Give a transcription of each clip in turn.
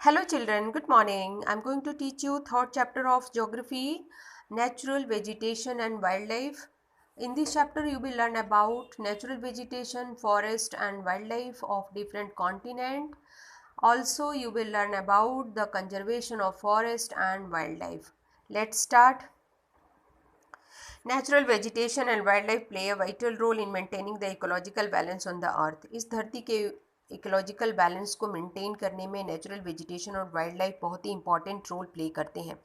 Hello children, good morning. I'm going to teach you third chapter of geography, natural vegetation and wildlife. In this chapter you will learn about natural vegetation, forest and wildlife of different continent. Also you will learn about the conservation of forest and wildlife. Let's start. Natural vegetation and wildlife play a vital role in maintaining the ecological balance on the earth. इस धरती के ecological balance को maintain करने में natural vegetation और wildlife बहुत ही important role play करते हैं.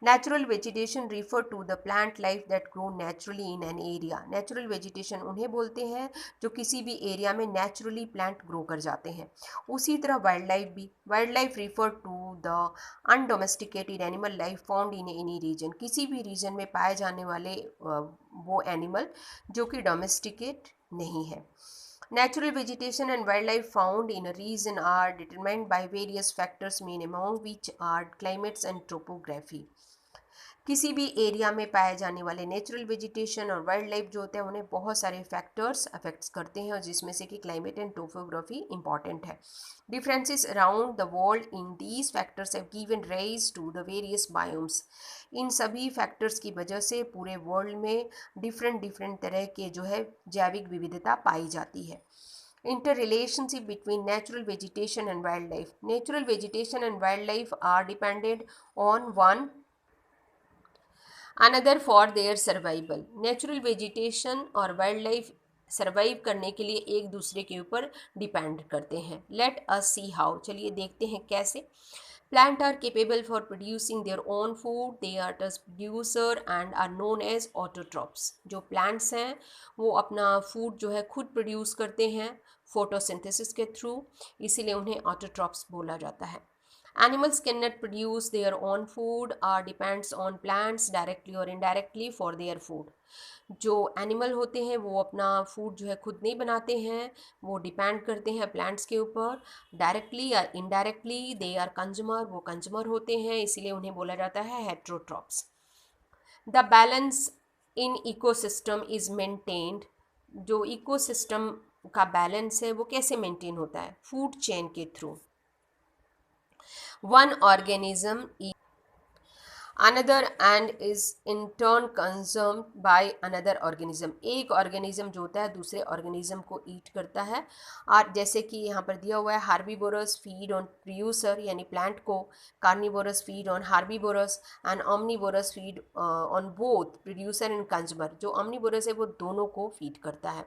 Natural vegetation refer to the plant life that grow naturally in an area. Natural vegetation उन्हें बोलते हैं जो किसी भी एरिया में नेचुरली प्लांट ग्रो कर जाते हैं. उसी तरह वाइल्ड लाइफ भी. Wild life refer to the undomesticated animal life found in any region. किसी भी रीजन में पाए जाने वाले वो एनिमल जो कि डोमेस्टिकेट नहीं है. Natural vegetation and wildlife found in a region are determined by various factors, main among which are climates and topography. किसी भी एरिया में पाए जाने वाले नेचुरल वेजिटेशन और वाइल्ड लाइफ जो होते हैं उन्हें बहुत सारे फैक्टर्स अफेक्ट्स करते हैं और जिसमें से कि क्लाइमेट एंड टोपोग्राफी इंपॉर्टेंट है. Differences around the world in these factors have given rise to the various biomes. इन सभी फैक्टर्स की वजह से पूरे वर्ल्ड में डिफरेंट तरह के जो है जैविक विविधता पाई जाती है. Interrelationship between natural vegetation and wildlife. Natural vegetation and wildlife are dependent on one another for their survival. Natural vegetation और वाइल्ड लाइफ सर्वाइव करने के लिए एक दूसरे के ऊपर डिपेंड करते हैं. Let us see how. चलिए देखते हैं कैसे. Plant are capable for producing their own food. They are thus producer and are known as autotrophs. जो प्लांट्स हैं वो अपना फूड जो है खुद प्रोड्यूस करते हैं फोटोसिंथेसिस के थ्रू, इसीलिए उन्हें ऑटोट्रॉप्स बोला जाता है. Animals cannot produce their own food or depends on plants directly or indirectly for their food. जो एनिमल होते हैं वो अपना फूड जो है खुद नहीं बनाते हैं, वो डिपेंड करते हैं प्लांट्स के ऊपर डायरेक्टली या इनडायरेक्टली. दे आर कंज्यूमर, वो कंज्यूमर होते हैं, इसीलिए उन्हें बोला जाता है heterotrophs. The balance in ecosystem is maintained. जो इकोसिस्टम का बैलेंस है वो कैसे मेंटेन होता है? फूड चेन के through. One organism eats another and is in turn consumed by another organism. एक ऑर्गेनिज्म जो होता है दूसरे ऑर्गेनिज्म को ईट करता है. और जैसे कि यहाँ पर दिया हुआ है हार्बीवोरस फीड ऑन प्रोड्यूसर, यानी प्लांट को. Carnivorous feed on herbivorous and omnivorous feed on both producer and consumer. जो ऑमनीवोरस है वो दोनों को फीड करता है.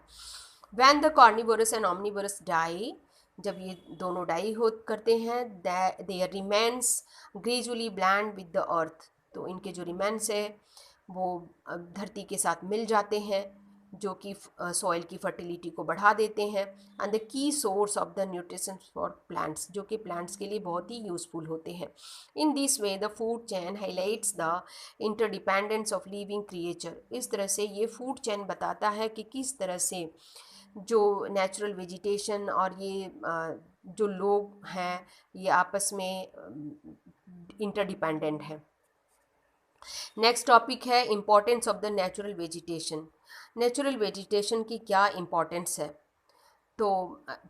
When the carnivorous and omnivorous die, जब ये दोनों डाई हो करते हैं, there remains gradually blend with the earth. तो इनके जो रिमेन्स है वो धरती के साथ मिल जाते हैं जो कि सॉइल की फर्टिलिटी को बढ़ा देते हैं. And the key source of the nutrition for plants, जो कि प्लांट्स के लिए बहुत ही यूज़फुल होते हैं. In this way the food chain highlights the interdependence of living creature. इस तरह से ये फूड चेन बताता है कि किस तरह से जो नेचुरल वेजिटेशन और ये जो लोग हैं ये आपस में इंटरडिपेंडेंट है. नेक्स्ट टॉपिक है importance of the natural vegetation. Natural vegetation की क्या इम्पोर्टेंस है? तो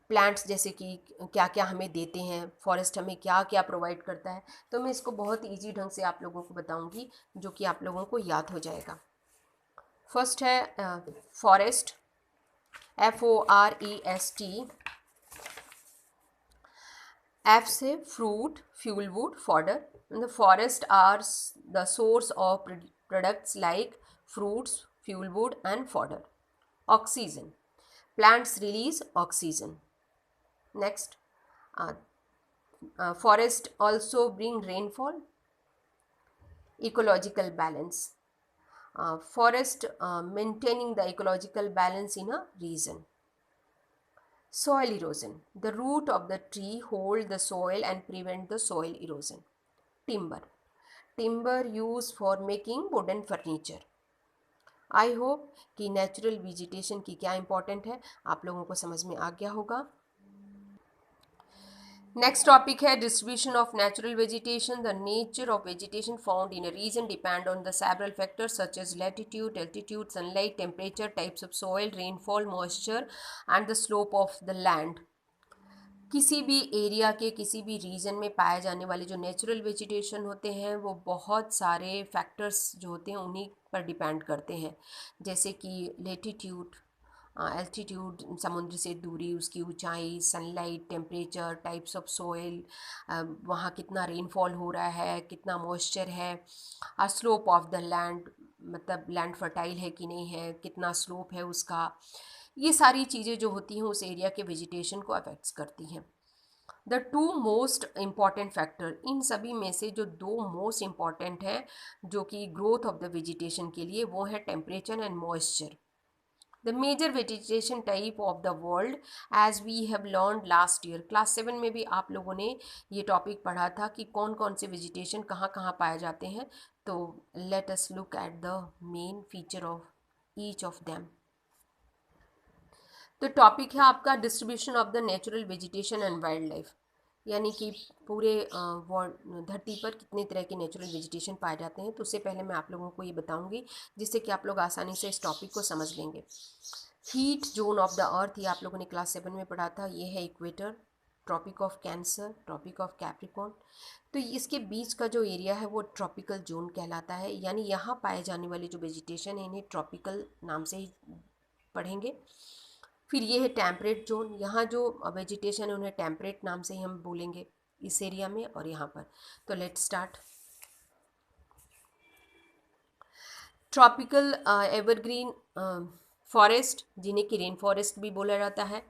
प्लांट्स जैसे कि क्या क्या हमें देते हैं, फॉरेस्ट हमें क्या क्या प्रोवाइड करता है, तो मैं इसको बहुत ईजी ढंग से आप लोगों को बताऊंगी जो कि आप लोगों को याद हो जाएगा. फर्स्ट है फॉरेस्ट, FOREST. F से fruit, fuel wood, fodder. The forest are the source of products like fruits, fuel wood and fodder. Oxygen. Plants release oxygen. Next, forest also bring rainfall. Ecological balance. Forest maintaining the ecological balance in a region. Soil erosion. The root of the tree hold the soil and prevent the soil erosion. Timber. Timber used for making wooden furniture. I hope कि natural vegetation की क्या important है आप लोगों को समझ में आ गया होगा. नेक्स्ट टॉपिक है distribution of natural vegetation. The nature of vegetation found in a region depend on the several factors such as latitude, altitude, sunlight, temperature, types of soil, rainfall, moisture and the slope of the land. किसी भी area के किसी भी reason में पाए जाने वाले जो नेचुरल वेजिटेशन होते हैं वो बहुत सारे फैक्टर्स जो होते हैं उन्हीं पर डिपेंड करते हैं, जैसे कि लेटीट्यूड, एल्टीट्यूड, समुद्र से दूरी, उसकी ऊंचाई, sunlight, temperature, types of soil, वहाँ कितना रेनफॉल हो रहा है, कितना मॉइस्चर है, स्लोप ऑफ द लैंड, मतलब लैंड फर्टाइल है कि नहीं है, कितना स्लोप है उसका, ये सारी चीज़ें जो होती हैं उस एरिया के वेजिटेशन को अफेक्ट्स करती हैं। The two most important factor, इन सभी में से जो दो मोस्ट इम्पॉर्टेंट हैं जो कि ग्रोथ ऑफ द वेजिटेशन के लिए, वो है temperature and moisture. The major vegetation type of the world, as we have learn last year, class 7 में भी आप लोगों ने ये टॉपिक पढ़ा था कि कौन कौन से वेजिटेशन कहाँ कहाँ पाए जाते हैं। तो let us look at the main feature of each of them. तो टॉपिक है आपका distribution of the natural vegetation and wild life, यानी कि पूरे धरती पर कितने तरह के नेचुरल वेजिटेशन पाए जाते हैं। तो उससे पहले मैं आप लोगों को ये बताऊंगी जिससे कि आप लोग आसानी से इस टॉपिक को समझ लेंगे। Heat zone of the earth, ये आप लोगों ने क्लास 7 में पढ़ा था। ये है equator, tropic of cancer, tropic of capricorn. तो इसके बीच का जो एरिया है वो ट्रॉपिकल जोन कहलाता है, यानी यहाँ पाए जाने वाले जो वेजिटेशन है इन्हें ट्रॉपिकल नाम से ही पढ़ेंगे। फिर ये है टेम्परेट जोन, यहाँ जो वेजिटेशन है उन्हें टेम्परेट नाम से ही हम बोलेंगे इस एरिया में और यहाँ पर। तो let's start. Tropical evergreen forest, जिन्हें कि रेन फॉरेस्ट भी बोला जाता है,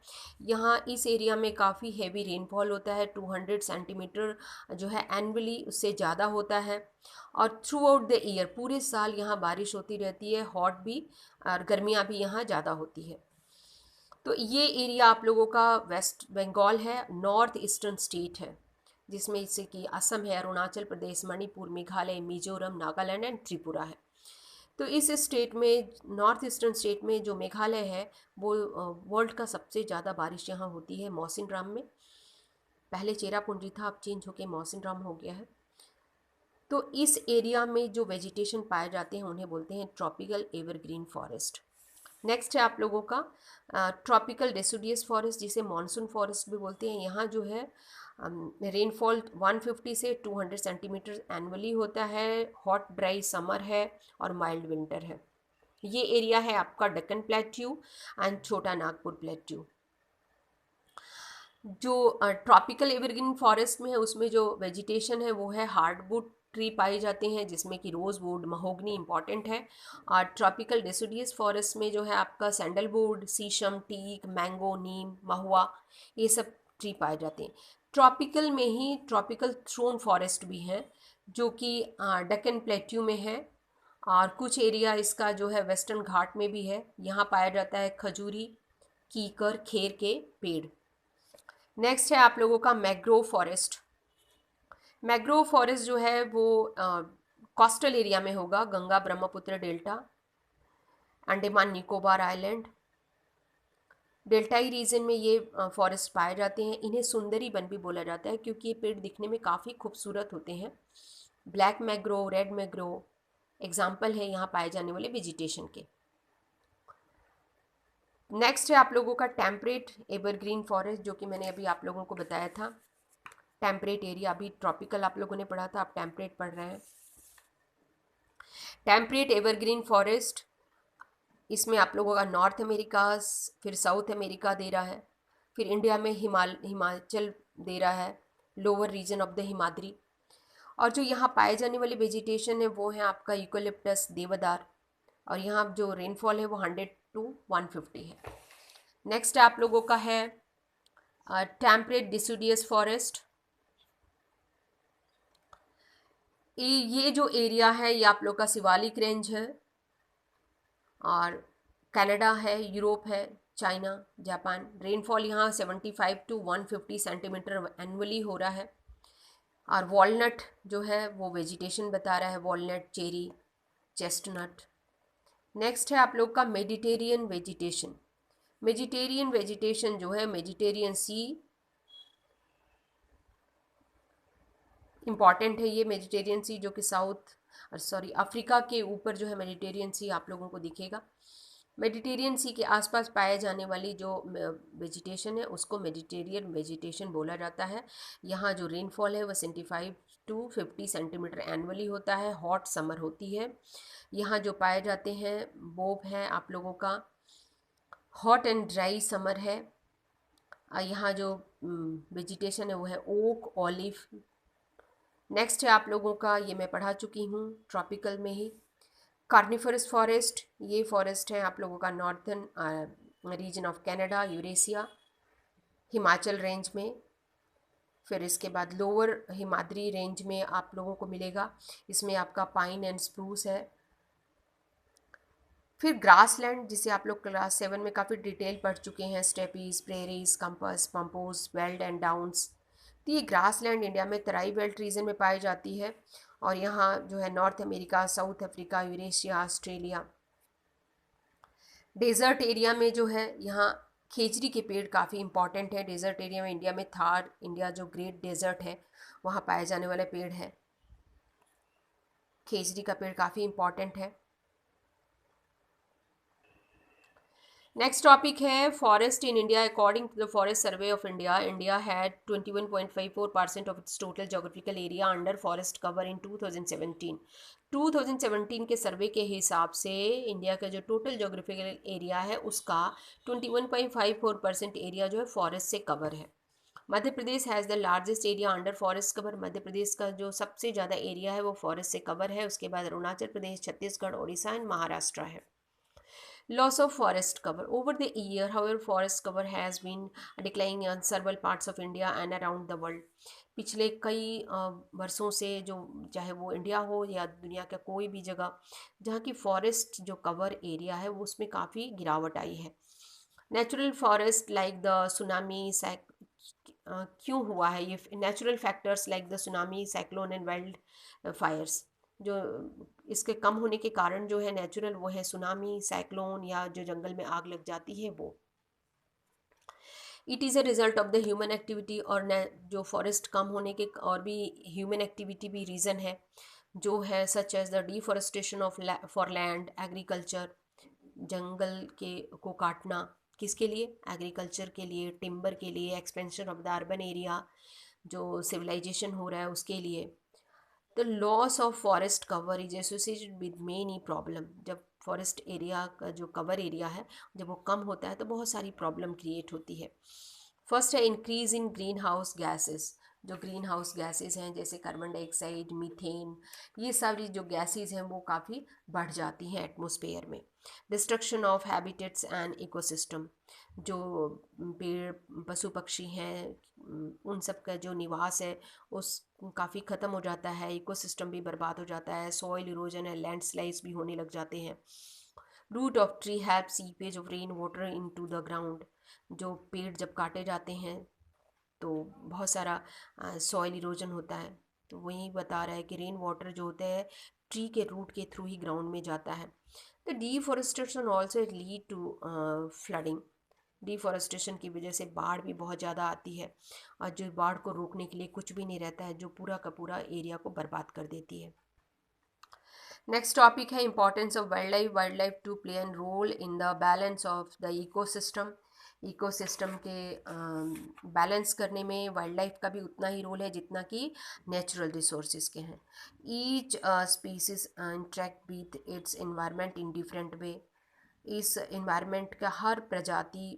यहाँ इस एरिया में काफ़ी हैवी रेनफॉल होता है, 200 सेंटीमीटर जो है एनुअली, उससे ज़्यादा होता है। और थ्रू आउट द ईयर, पूरे साल यहाँ बारिश होती रहती है, हॉट भी और गर्मियाँ भी यहाँ ज़्यादा होती है। तो ये एरिया आप लोगों का वेस्ट बंगाल है, नॉर्थ ईस्टर्न स्टेट है, जिसमें जैसे कि असम है, अरुणाचल प्रदेश, मणिपुर, मेघालय, मिजोरम, नागालैंड एंड त्रिपुरा है। तो इस स्टेट में, नॉर्थ ईस्टर्न स्टेट में जो मेघालय है, वो वर्ल्ड का सबसे ज़्यादा बारिश यहाँ होती है मौसिनराम में। पहले चेरापूंजी था, अब चेंज होकर मौसिनराम हो गया है। तो इस एरिया में जो वेजिटेशन पाए जाते हैं उन्हें बोलते हैं ट्रॉपिकल एवरग्रीन फॉरेस्ट। नेक्स्ट है आप लोगों का ट्रॉपिकल डेसिडुअस फॉरेस्ट, जिसे मानसून फॉरेस्ट भी बोलते हैं। यहाँ जो है रेनफॉल 150 से 200 सेंटीमीटर एनुअली होता है, हॉट ड्राई समर है और माइल्ड विंटर है। ये एरिया है आपका डक्कन प्लेट्यू एंड छोटा नागपुर प्लेट्यू। जो ट्रॉपिकल एवरग्रीन फॉरेस्ट में है उसमें जो वेजिटेशन है वो है हार्डवुड ट्री पाए जाते हैं, जिसमें कि रोजवुड, महोगनी इंपॉर्टेंट है। और ट्रॉपिकल डेसिडुअस फॉरेस्ट में जो है आपका सैंडलवुड, शीशम, टीक, मैंगो, नीम, महुआ, ये सब ट्री पाए जाते हैं। ट्रॉपिकल में ही ट्रॉपिकल थ्रोन फॉरेस्ट भी है, जो कि डक्कन प्लेट्यू में है, और कुछ एरिया इसका जो है वेस्टर्न घाट में भी है। यहाँ पाया जाता है खजूरी, कीकर, खेर के पेड़। नेक्स्ट है आप लोगों का मैंग्रोव फॉरेस्ट। मैंग्रोव फॉरेस्ट जो है वो कोस्टल एरिया में होगा, गंगा ब्रह्मपुत्र डेल्टा, अंडमान निकोबार आइलैंड, डेल्टाई रीजन में ये फॉरेस्ट पाए जाते हैं। इन्हें सुंदरी वन भी बोला जाता है क्योंकि ये पेड़ दिखने में काफ़ी खूबसूरत होते हैं। Black mangrove, red mangrove example है यहाँ पाए जाने वाले वेजिटेशन के। नेक्स्ट है आप लोगों का टेम्परेट एवरग्रीन फॉरेस्ट, जो कि मैंने अभी आप लोगों को बताया था। टेम्परेट एरिया, अभी ट्रॉपिकल आप लोगों ने पढ़ा था, आप टेम्परेट पढ़ रहे हैं। टेम्परेट एवरग्रीन फॉरेस्ट, इसमें आप लोगों का नॉर्थ अमेरिका, फिर साउथ अमेरिका दे रहा है, फिर इंडिया में हिमाचल दे रहा है, lower region of the Himadri. और जो यहाँ पाए जाने वाली वेजिटेशन है वो है आपका यूकेलिप्टस, देवदार, और यहाँ जो रेनफॉल है वो 100 to 150 है। नेक्स्ट आप लोगों का है टेम्परेट डिसिडुअस फॉरेस्ट। ये जो एरिया है ये आप लोग का शिवालिक रेंज है, और कनाडा है, यूरोप है, चाइना, जापान। रेनफॉल यहाँ 75 to 150 सेंटीमीटर एनुअली हो रहा है। और वॉलनट जो है वो वेजिटेशन बता रहा है, वॉलनट, चेरी, चेस्टनट। नेक्स्ट है आप लोग का मेडिटेरियन वेजिटेशन। मेडिटेरियन वेजिटेशन जो है, मेडिटेरियन सी इम्पॉर्टेंट है। ये मेडिटेरियन सी जो कि अफ्रीका के ऊपर जो है मेडिटेरियन सी आप लोगों को दिखेगा। मेडिटेरियन सी के आसपास पाए जाने वाली जो वेजिटेशन है उसको मेडिटेरियन वेजिटेशन बोला जाता है। यहाँ जो रेनफॉल है वह 75 to 50 सेंटीमीटर एनुअली होता है। हॉट समर होती है। यहाँ जो पाए जाते हैं बोब है आप लोगों का। हॉट एंड ड्राई समर है। यहाँ जो वेजिटेशन है वो है ओक ऑलिव। नेक्स्ट है आप लोगों का, ये मैं पढ़ा चुकी हूँ ट्रॉपिकल में ही, कार्निफरस फॉरेस्ट। ये फॉरेस्ट है आप लोगों का northern region of Canada, Eurasia, Himachal range में। फिर इसके बाद लोअर हिमाद्री रेंज में आप लोगों को मिलेगा, इसमें आपका पाइन एंड स्प्रूस है। फिर ग्रासलैंड, जिसे आप लोग क्लास 7 में काफ़ी डिटेल पढ़ चुके हैं, steppes, prairies, campos, pampas, veld and downs. तो ये ग्रासलैंड इंडिया में तराई बेल्ट रीजन में पाई जाती है। और यहाँ जो है North America, South Africa, Eurasia, Australia. Desert area में जो है यहाँ खेजड़ी के पेड़ काफ़ी इंपॉर्टेंट है। डेजर्ट एरिया में इंडिया में थार इंडिया जो ग्रेट डेजर्ट है वहाँ पाए जाने वाले पेड़ है। खेजड़ी का पेड़ काफ़ी इंपॉर्टेंट है। नेक्स्ट टॉपिक है forest in India. According to the Forest Survey of India, India had 21.54% of its total geographical area under forest cover in 2017। 2017 के सर्वे के हिसाब से इंडिया का जो टोटल जोग्राफिकल एरिया है उसका 21.54% एरिया जो है फॉरेस्ट से कवर है। Madhya Pradesh has the largest area under forest cover. Madhya Pradesh का जो सबसे ज़्यादा एरिया है वो फॉरेस्ट से कवर है। उसके बाद अरुणाचल प्रदेश, छत्तीसगढ़, उड़ीसा एंड महाराष्ट्र है। Loss of forest cover. Over the year, however, forest cover has been declining on several parts of India and around the world. पिछले कई वर्षों से, जो चाहे वो इंडिया हो या दुनिया का कोई भी जगह जहाँ की फॉरेस्ट जो कवर एरिया है वो उसमें काफ़ी गिरावट आई है। Natural forest like the tsunami क्यों हुआ है ये? Natural factors like the tsunami, cyclone and wild Fyers, जो इसके कम होने के कारण जो है नेचुरल, वो है सुनामी, साइक्लोन या जो जंगल में आग लग जाती है वो। It is a result of the human activity. और जो फॉरेस्ट कम होने के और भी ह्यूमन एक्टिविटी भी रीज़न है, जो है such as the deforestation of for land, agriculture, जंगल के को काटना, किसके लिए? एग्रीकल्चर के लिए, टिम्बर के लिए, expansion of the urban area, जो सिविलाइजेशन हो रहा है उसके लिए। The loss of forest cover is associated with many problem. जब फॉरेस्ट एरिया का जो कवर एरिया है जब वो कम होता है तो बहुत सारी प्रॉब्लम क्रिएट होती है। फर्स्ट है increase in green house gases. जो ग्रीन हाउस गैसेस हैं जैसे कार्बन डाइऑक्साइड, मीथेन, ये सारी जो गैसेस हैं वो काफ़ी बढ़ जाती हैं एटमॉस्फेयर में। Destruction of habitats and ecosystem, जो पेड़, पशु पक्षी हैं, उन सब का जो निवास है उस काफ़ी ख़त्म हो जाता है। इकोसिस्टम भी बर्बाद हो जाता है। सॉइल इरोजन है, लैंडस्लाइड्स भी होने लग जाते हैं। Root of tree help seepage of rain water into the ground. जो पेड़ जब काटे जाते हैं तो बहुत सारा सॉइल इरोजन होता है। तो वही बता रहा है कि रेन वाटर जो होते हैं ट्री के रूट के थ्रू ही ग्राउंड में जाता है। तो deforestation also lead to flooding. Deforestation की वजह से बाढ़ भी बहुत ज़्यादा आती है और जो बाढ़ को रोकने के लिए कुछ भी नहीं रहता है, जो पूरा का पूरा एरिया को बर्बाद कर देती है। नेक्स्ट टॉपिक है importance of wildlife. Wildlife to play an role in the balance of the ecosystem. Ecosystem के बैलेंस करने में वाइल्ड लाइफ का भी उतना ही रोल है जितना कि नेचुरल रिसोर्सेज के हैं। Each species interact with its environment in different way. इस इन्वायरमेंट का हर प्रजाति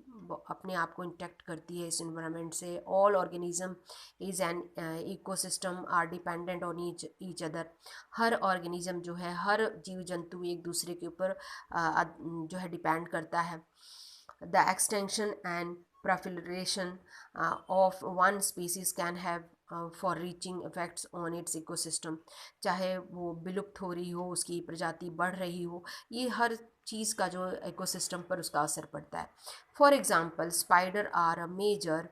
अपने आप को इंटैक्ट करती है इस इन्वायरमेंट से। All organism is an ecosystem are dependent on each other. हर ऑर्गेनिज्म जो है, हर जीव जंतु एक दूसरे के ऊपर जो है डिपेंड करता है। The extension and proliferation of one species can have for reaching effects on it's ecosystem. चाहे वो विलुप्त हो रही हो, उसकी प्रजाति बढ़ रही हो, ये हर चीज़ का जो इकोसिस्टम पर उसका असर पड़ता है। For example, spider are a major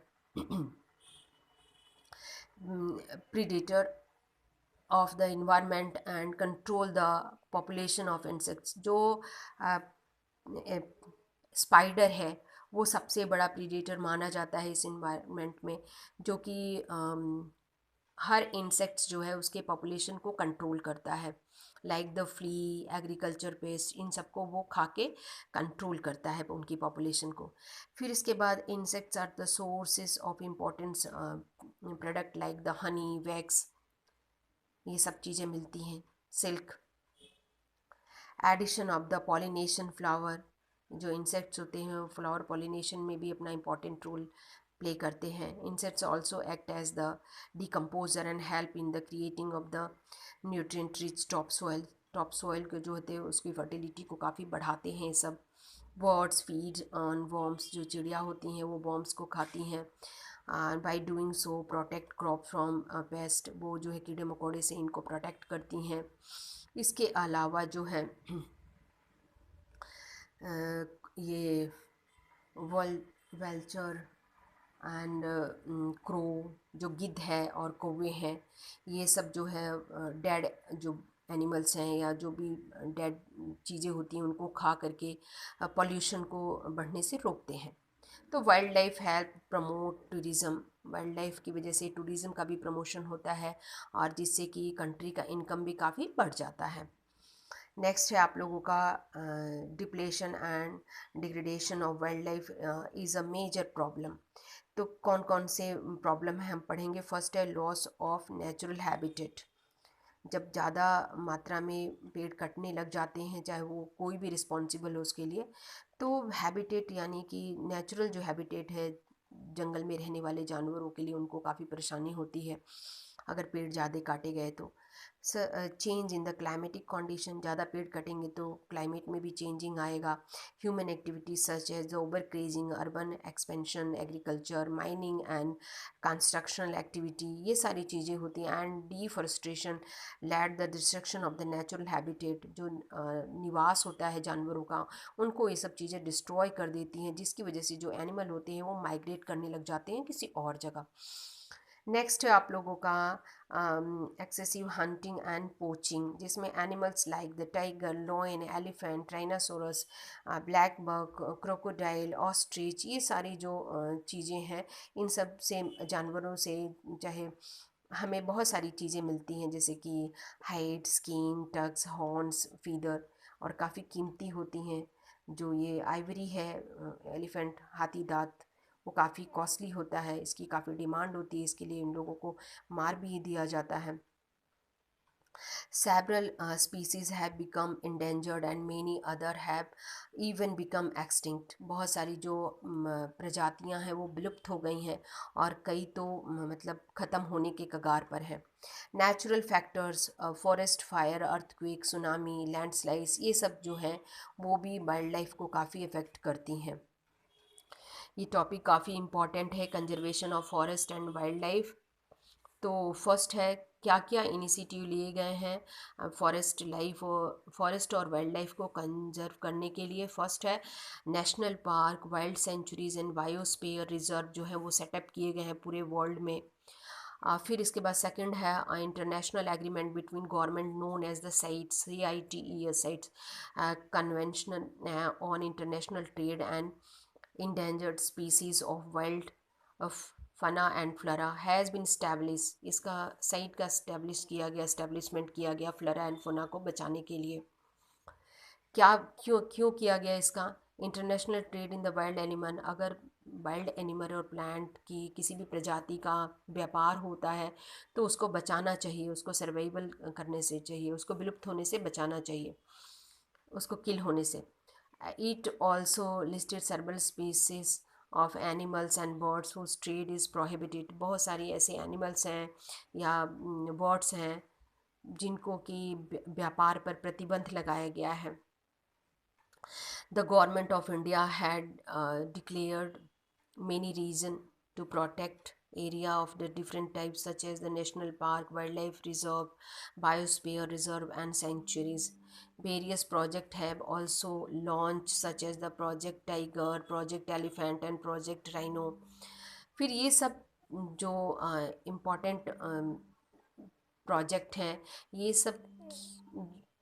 predator of the environment and control the population of insects. जो स्पाइडर है वो सबसे बड़ा प्रीडेटर माना जाता है इस इन्वायरमेंट में, जो कि हर इंसेक्ट्स जो है उसके पॉपुलेशन को कंट्रोल करता है। Like the flea, agriculture pest, इन सबको वो खा के कंट्रोल करता है उनकी पॉपुलेशन को। फिर इसके बाद insects are the sources of importance product like the honey, wax, ये सब चीज़ें मिलती हैं, silk. Addition of the pollination flower, जो इंसेक्ट्स होते हैं वो फ्लावर पॉलिनेशन में भी अपना इम्पॉर्टेंट रोल प्ले करते हैं। Insects also act as the decomposer and help in the creating of the nutrient rich top soil. Top soil के जो होते हैं उसकी फर्टिलिटी को काफ़ी बढ़ाते हैं सब। बर्ड्स फीड ऑन वर्म्स, जो चिड़िया होती हैं वो वर्म्स को खाती हैं। By doing so protect crop from paste, वो जो है कीड़े मकोड़े से इनको प्रोटेक्ट करती हैं। इसके अलावा जो है ये वल्चर एंड क्रो, जो गिद्ध है और कौवे हैं, ये सब जो है डेड जो एनिमल्स हैं या जो भी डेड चीज़ें होती हैं उनको खा करके पॉल्यूशन को बढ़ने से रोकते हैं। तो wild life help promote tourism, wild life की वजह से टूरिज़्म का भी प्रमोशन होता है और जिससे कि कंट्री का इनकम भी काफ़ी बढ़ जाता है। नेक्स्ट है आप लोगों का depletion and degradation of wildlife is a major problem. तो कौन कौन से प्रॉब्लम है हम पढ़ेंगे। फर्स्ट है लॉस ऑफ नेचुरल हैबिटेट, जब ज़्यादा मात्रा में पेड़ कटने लग जाते हैं, चाहे वो कोई भी रिस्पॉन्सिबल हो उसके लिए, तो हैबिटेट यानी कि नेचुरल जो हैबिटेट है जंगल में रहने वाले जानवरों के लिए उनको काफ़ी परेशानी होती है अगर पेड़ ज़्यादा काटे गए तो। Change in the climatic condition, ज़्यादा पेड़ कटेंगे तो क्लाइमेट में भी चेंजिंग आएगा। Human activities such as the over grazing, urban expansion, agriculture, mining and constructional activity, ये सारी चीज़ें होती हैं। And deforestation led the destruction of the natural habitat, जो निवास होता है जानवरों का उनको ये सब चीज़ें डिस्ट्रॉय कर देती हैं, जिसकी वजह से जो एनिमल होते हैं वो माइग्रेट करने लग जाते हैं किसी और जगह। नेक्स्ट है आप लोगों का एक्सेसिव हंटिंग एंड पोचिंग, जिसमें animals like the tiger, lion, elephant, rhinoceros, black buck, crocodile, ostrich, ये सारी जो चीज़ें हैं इन सब से जानवरों से चाहे हमें बहुत सारी चीज़ें मिलती हैं, जैसे कि hide, skin, tusks, horns, feather, और काफ़ी कीमती होती हैं। जो ये आइवरी है, एलिफेंट, हाथी दांत, वो काफ़ी कॉस्टली होता है, इसकी काफ़ी डिमांड होती है, इसके लिए इन लोगों को मार भी दिया जाता है। Several species have become endangered and many other have even become extinct. बहुत सारी जो प्रजातियां हैं वो विलुप्त हो गई हैं और कई तो मतलब ख़त्म होने के कगार पर हैं। Natural factors, forest fire, earthquake, tsunami, landslides, ये सब जो हैं वो भी वाइल्ड लाइफ को काफ़ी अफेक्ट करती हैं। ये टॉपिक काफ़ी इम्पॉर्टेंट है, conservation of forest and wild life. तो फर्स्ट है क्या क्या इनिशिएटिव लिए गए हैं फॉरेस्ट और वाइल्ड लाइफ को कंजर्व करने के लिए। फर्स्ट है national park, wild sanctuaries and biosphere reserve जो है वो सेटअप किए गए हैं पूरे वर्ल्ड में। फिर इसके बाद सेकंड है international agreement between government known as the CITES, CITES CITES, convention on international trade and endangered species of wild of fauna and flora has been establish, इसका साइट का इस्टेब्लिशमेंट किया गया फ्लोरा एंड फना को बचाने के लिए। क्या क्यों क्यों किया गया इसका। International trade in the wild animal, अगर वाइल्ड एनिमल और प्लांट की किसी भी प्रजाति का व्यापार होता है तो उसको बचाना चाहिए, उसको सर्वाइवल करने से चाहिए, उसको विलुप्त होने से बचाना चाहिए, उसको किल होने से। It also listed several species of animals and birds whose trade is prohibited, बहुत सारी ऐसे एनिमल्स हैं या बर्ड्स हैं जिनको कि व्यापार पर प्रतिबंध लगाया गया है। The government of India had declared many reasons to protect area of the different types such as the national park, wildlife reserve, biosphere reserve and sanctuaries. Various projects have also launched such as the Project Tiger, Project Elephant and Project Rhino. फिर ये सब जो important project हैं ये सब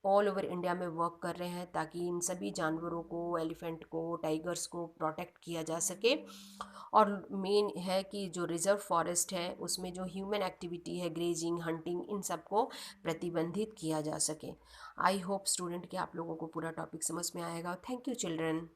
all over India में work कर रहे हैं ताकि इन सभी जानवरों को, एलिफेंट को, टाइगर्स को प्रोटेक्ट किया जा सके। और मेन है कि जो रिज़र्व फॉरेस्ट है उसमें जो ह्यूमन एक्टिविटी है, ग्रेजिंग, हंटिंग, इन सब को प्रतिबंधित किया जा सके। आई होप स्टूडेंट कि आप लोगों को पूरा टॉपिक समझ में आएगा। Thank you children.